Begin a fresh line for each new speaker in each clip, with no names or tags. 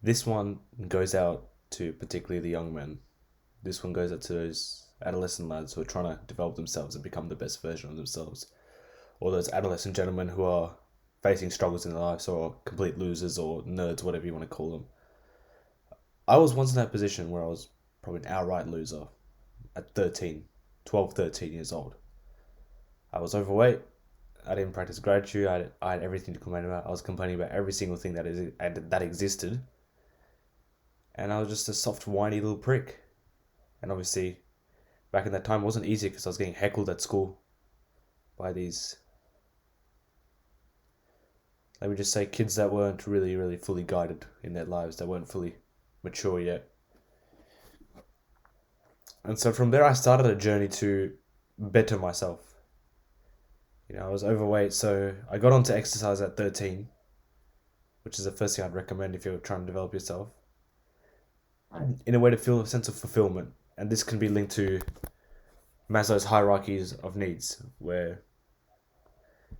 This one goes out to particularly the young men. This one goes out to those adolescent lads who are trying to develop themselves and become the best version of themselves. Or those adolescent gentlemen who are facing struggles in their lives or complete losers or nerds, whatever you want to call them. I was once in that position where I was probably an outright loser at 12, 13 years old. I was overweight. I didn't practice gratitude. I had everything to complain about. I was complaining about every single thing that existed. And I was just a soft, whiny little prick. And obviously, back in that time, it wasn't easy because I was getting heckled at school by these, let me just say, kids that weren't really, really fully guided in their lives, that weren't fully mature yet. And so from there, I started a journey to better myself. I was overweight, so I got onto exercise at 13, which is the first thing I'd recommend if you're trying to develop yourself, in a way to feel a sense of fulfillment. And this can be linked to Maslow's hierarchies of needs, where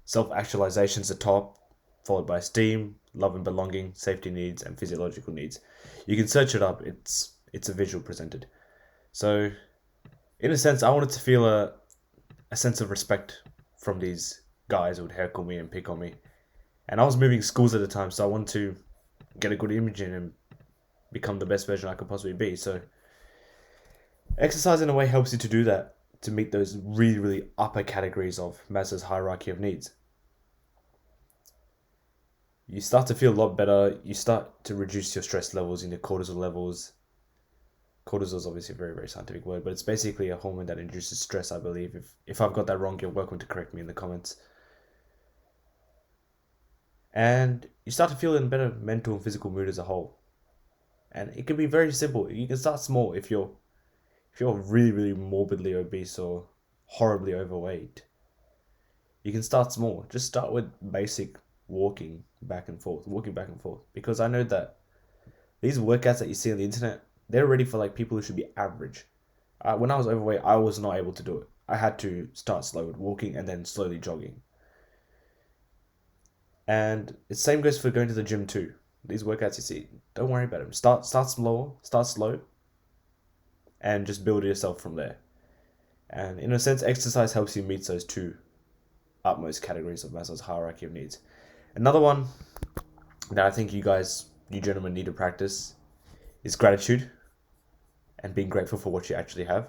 self-actualization is the top, followed by esteem, love and belonging, safety needs, and physiological needs. You can search it up. It's a visual presented. So, in a sense, I wanted to feel a sense of respect from these guys who would heckle me and pick on me. And I was moving schools at the time, so I wanted to get a good image in and become the best version I could possibly be. So, exercise in a way helps you to do that, to meet those really, really upper categories of Maslow's hierarchy of needs. You start to feel a lot better. You start to reduce your stress levels and your cortisol levels. Cortisol is obviously a very, very scientific word, but it's basically a hormone that induces stress, I believe. If I've got that wrong, you're welcome to correct me in the comments. And you start to feel in a better mental and physical mood as a whole. And it can be very simple. You can start small if you're really, really morbidly obese or horribly overweight. You can start small. Just start with basic walking back and forth. Because I know that these workouts that you see on the internet, they're ready for like people who should be average. When I was overweight, I was not able to do it. I had to start slow with walking and then slowly jogging. And the same goes for going to the gym too. These workouts you see, don't worry about them. Start slow, and just build yourself from there. And in a sense, exercise helps you meet those two utmost categories of Maslow's hierarchy of needs. Another one that I think you gentlemen need to practice is gratitude and being grateful for what you actually have.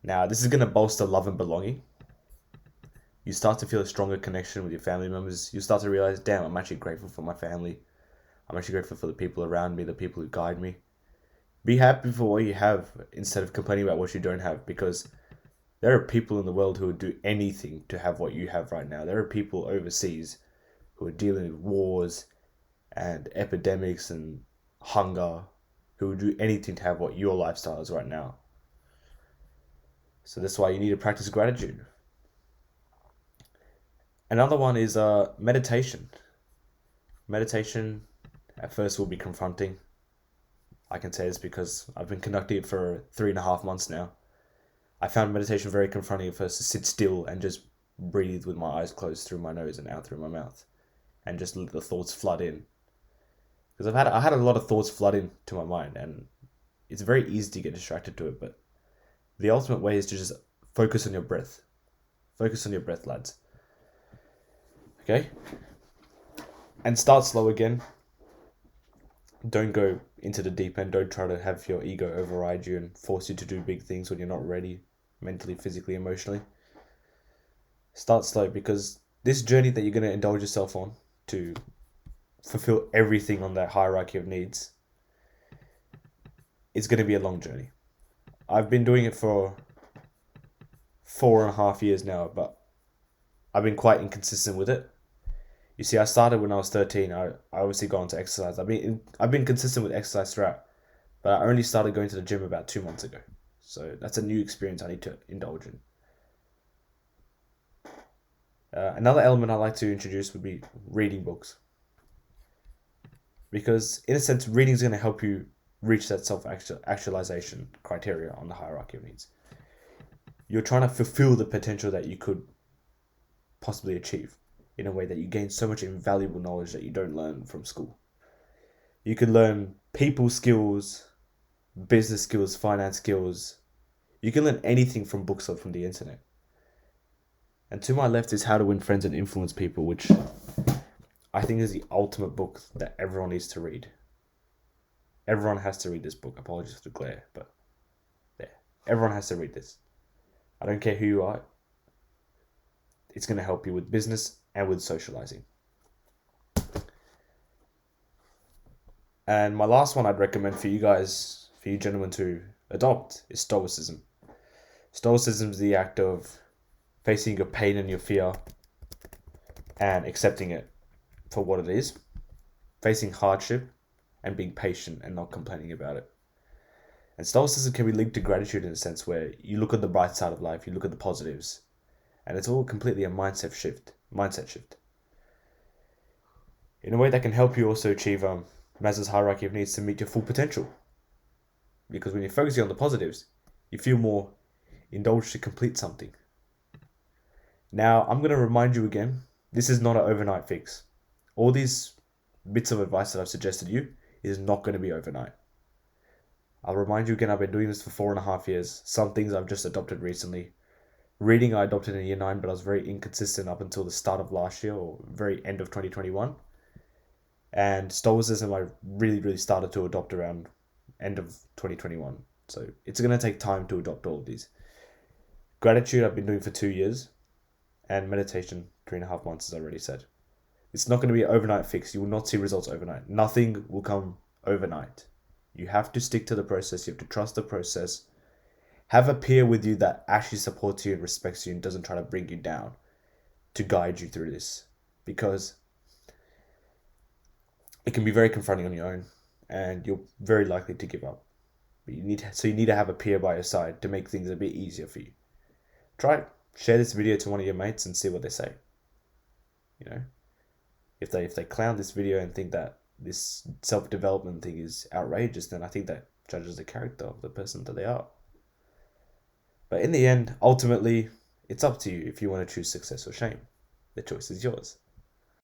Now, this is going to bolster love and belonging. You start to feel a stronger connection with your family members. You start to realize, damn, I'm actually grateful for my family. I'm actually grateful for the people around me, the people who guide me. Be happy for what you have instead of complaining about what you don't have, because there are people in the world who would do anything to have what you have right now. There are people overseas who are dealing with wars and epidemics and hunger who would do anything to have what your lifestyle is right now. So that's why you need to practice gratitude. Another one is meditation. Meditation at first will be confronting. I can say this because I've been conducting it for 3.5 months now. I found meditation very confronting at first, to sit still and just breathe with my eyes closed through my nose and out through my mouth, and just let the thoughts flood in. Because I had a lot of thoughts flood into my mind, and it's very easy to get distracted to it. But the ultimate way is to just focus on your breath. Focus on your breath, lads. Okay? And start slow again. Don't go into the deep end. Don't try to have your ego override you and force you to do big things when you're not ready, mentally, physically, emotionally. Start slow, because this journey that you're going to indulge yourself on to fulfill everything on that hierarchy of needs, it's going to be a long journey. I've been doing it for 4.5 years now, but I've been quite inconsistent with it. You see, I started when I was 13. I obviously got into exercise. I've been consistent with exercise throughout, but I only started going to the gym about 2 months ago. So that's a new experience I need to indulge in. Another element I like to introduce would be reading books. Because in a sense, reading is going to help you reach that self-actualization criteria on the hierarchy of needs. You're trying to fulfill the potential that you could possibly achieve in a way that you gain so much invaluable knowledge that you don't learn from school. You can learn people skills, business skills, finance skills. You can learn anything from books or from the internet. And to my left is How to Win Friends and Influence People, which I think is the ultimate book that everyone needs to read. Everyone has to read this book. Apologies for the glare, but yeah, everyone has to read this. I don't care who you are. It's going to help you with business and with socializing. And my last one I'd recommend for you guys, for you gentlemen to adopt, is Stoicism. Stoicism is the act of facing your pain and your fear and accepting it for what it is, facing hardship and being patient and not complaining about it. And Stoicism can be linked to gratitude in a sense where you look at the bright side of life, you look at the positives, and it's all completely a mindset shift. In a way that can help you also achieve Maslow's hierarchy of needs to meet your full potential. Because when you're focusing on the positives, you feel more indulged to complete something. Now, I'm going to remind you again, this is not an overnight fix. All these bits of advice that I've suggested you is not going to be overnight. I'll remind you again, I've been doing this for 4.5 years. Some things I've just adopted recently. Reading I adopted in year 9, but I was very inconsistent up until the start of last year or very end of 2021. And Stoicism I really started to adopt around end of 2021. So it's going to take time to adopt all of these. Gratitude I've been doing for 2 years. And meditation 3.5 months, as I already said. It's not going to be an overnight fix. You will not see results overnight. Nothing will come overnight. You have to stick to the process. You have to trust the process. Have a peer with you that actually supports you and respects you and doesn't try to bring you down to guide you through this. Because it can be very confronting on your own and you're very likely to give up. But you need to have a peer by your side to make things a bit easier for you. Try it. Share this video to one of your mates and see what they say. You know, if they clown this video and think that this self-development thing is outrageous, then I think that judges the character of the person that they are. But in the end, ultimately, it's up to you if you want to choose success or shame. The choice is yours.